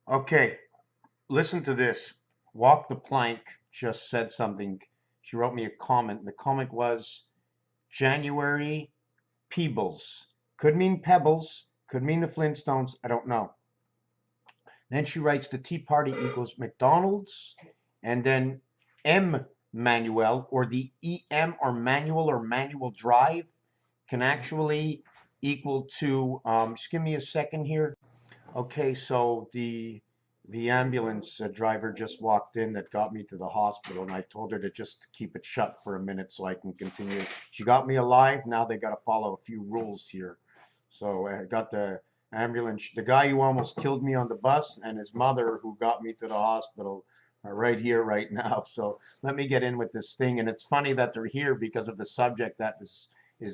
Okay, listen to this. Walk the Plank just said something. She wrote me a comment. The comment was January Peebles. Could mean Pebbles, could mean the Flintstones. I don't know. Then she writes the Tea Party equals McDonald's, and then M Manuel or the EM or manual drive can actually equal to. Just give me a second here. Okay, so the ambulance driver just walked in that got me to the hospital, and I told her to just keep it shut for a minute so I can continue. She got me alive. Now they got to follow a few rules here. So I got the ambulance, the guy who almost killed me on the bus, and his mother who got me to the hospital are right here, right now. So let me get in with this thing. And it's funny that they're here because of the subject that is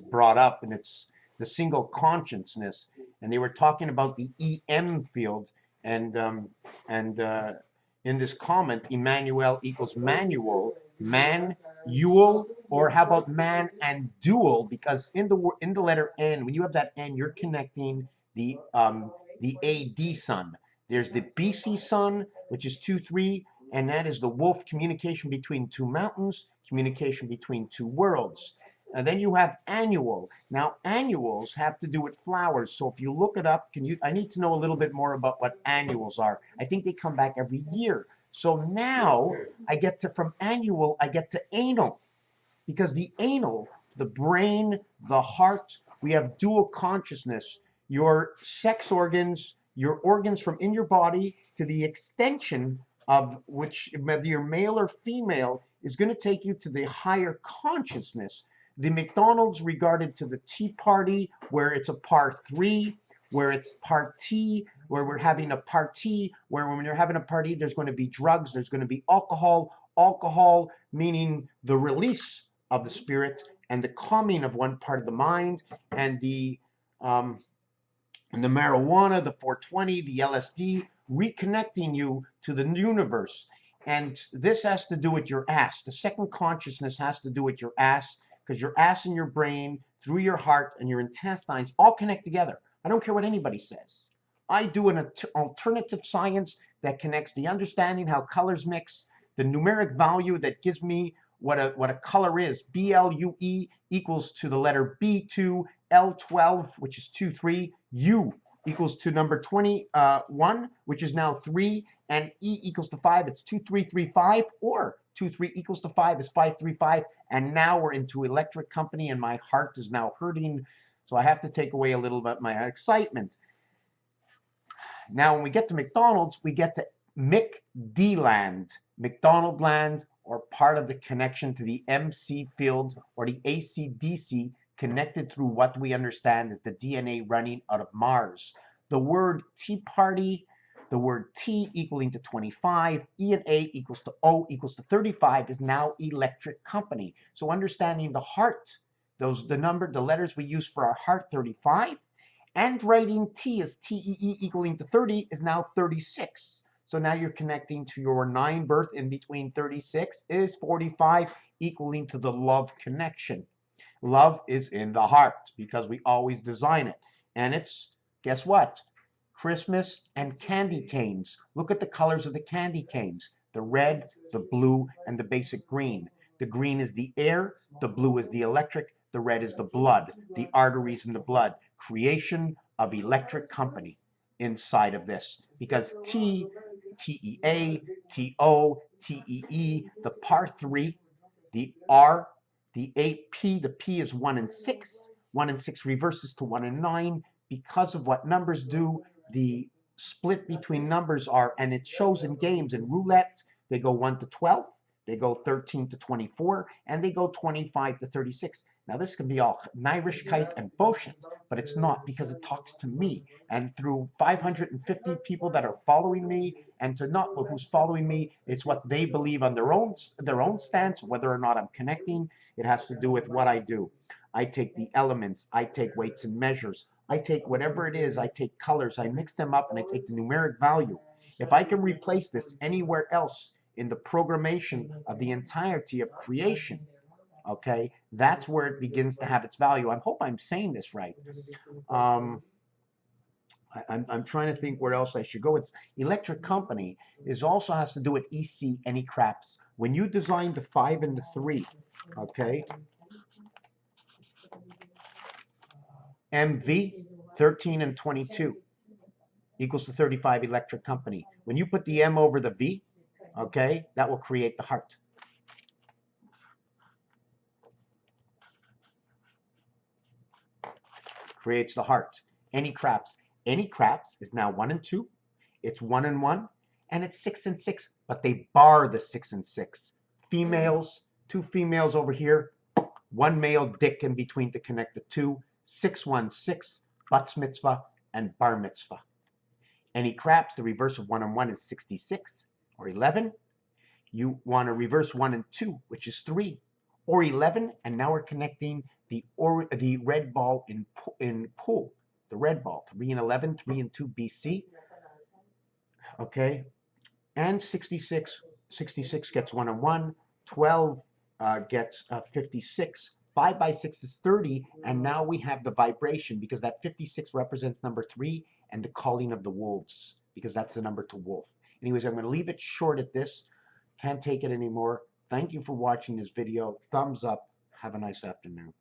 brought up, and it's the single consciousness, and they were talking about the EM field, and in this comment, Emmanuel equals manual, man, Yule, or how about man and dual? Because in the letter N, when you have that N, you're connecting the AD sun. There's the BC sun, which is 2-3, and that is the wolf communication between two mountains, communication between two worlds. And then you have annual. Now, annuals have to do with flowers. So if you look it up, I need to know a little bit more about what annuals are. I think they come back every year. So now from annual, I get to anal, because the anal, the brain, the heart, we have dual consciousness. Your sex organs, your organs from in your body to the extension of which, whether you're male or female, is going to take you to the higher consciousness. The McDonald's regarded to the Tea Party, where it's a part three, where it's party, where we're having a party, where when you're having a party, there's going to be drugs, there's going to be alcohol meaning the release of the spirit and the calming of one part of the mind, and um, the marijuana, the 420, the LSD, reconnecting you to the universe. And this has to do with your ass. The second consciousness has to do with your ass, because your ass and your brain, through your heart and your intestines, all connect together. I don't care what anybody says. I do an alternative science that connects the understanding how colors mix, the numeric value that gives me what a color is. BLUE equals to the letter B2, L12, which is 2-3, U equals to number 21, which is now 3, and E equals to 5, it's 2-3-3-5, or 2-3 equals to 5 is 5-3-5, and now we're into electric company, and my heart is now hurting, so I have to take away a little bit of my excitement. Now, when we get to McDonald's, we get to McD-land, McDonald land, or part of the connection to the MC field or the AC/DC, connected through what we understand as the DNA running out of Mars. The word Tea Party, the word T equaling to 25, E and A equals to O equals to 35 is now electric company. So understanding the heart, the letters we use for our heart, 35, and writing T as TEE equaling to 30 is now 36. So now you're connecting to your 9 birth in between 36 is 45, equaling to the love connection. Love is in the heart because we always design it. And it's, guess what? Christmas and candy canes. Look at the colors of the candy canes. The red, the blue, and the basic green. The green is the air, the blue is the electric, the red is the blood, the arteries in the blood. Creation of electric company inside of this. Because T, TEA, TO, TEE, the par 3, the R, the 8P, the P is 1 and 6. 1 and 6 reverses to 1 and 9. Because of what numbers do, the split between numbers are, and it shows in games and roulette, they go 1 to 12, they go 13 to 24, and they go 25 to 36. Now, this can be all Nairishkeit and bullshit, but it's not, because it talks to me. And through 550 people that are following me, and to not who's following me, it's what they believe on their own stance, whether or not I'm connecting. It has to do with what I do. I take the elements, I take weights and measures, I take whatever it is, I take colors, I mix them up, and I take the numeric value. If I can replace this anywhere else in the programmation of the entirety of creation, okay, that's where it begins to have its value. I hope I'm saying this right. Um, I'm trying to think where else I should go. It's electric company is also has to do with EC, any craps. When you design the 5 and the 3, okay, MV 13 and 22 equals to 35 electric company. When you put the M over the V, okay, that will create the heart. Creates the heart. Any craps. Any craps is now 1 and 2. It's 1 and 1, and it's 6 and 6, but they bar the 6 and 6. Females, 2 females over here, 1 male dick in between to connect the 2. 616, bat mitzvah and bar mitzvah. Any craps, the reverse of 1 and 1 is 66 or 11. You want to reverse 1 and 2, which is 3 or 11, and now we're connecting the red ball in pool. The red ball, 3 and 11, 3 and 2 BC. Okay, and 66 gets 1 and 1. 12 gets 56. 5 by 6 is 30, and now we have the vibration because that 56 represents number 3 and the calling of the wolves, because that's the number to wolf. Anyways, I'm going to leave it short at this. Can't take it anymore. Thank you for watching this video. Thumbs up. Have a nice afternoon.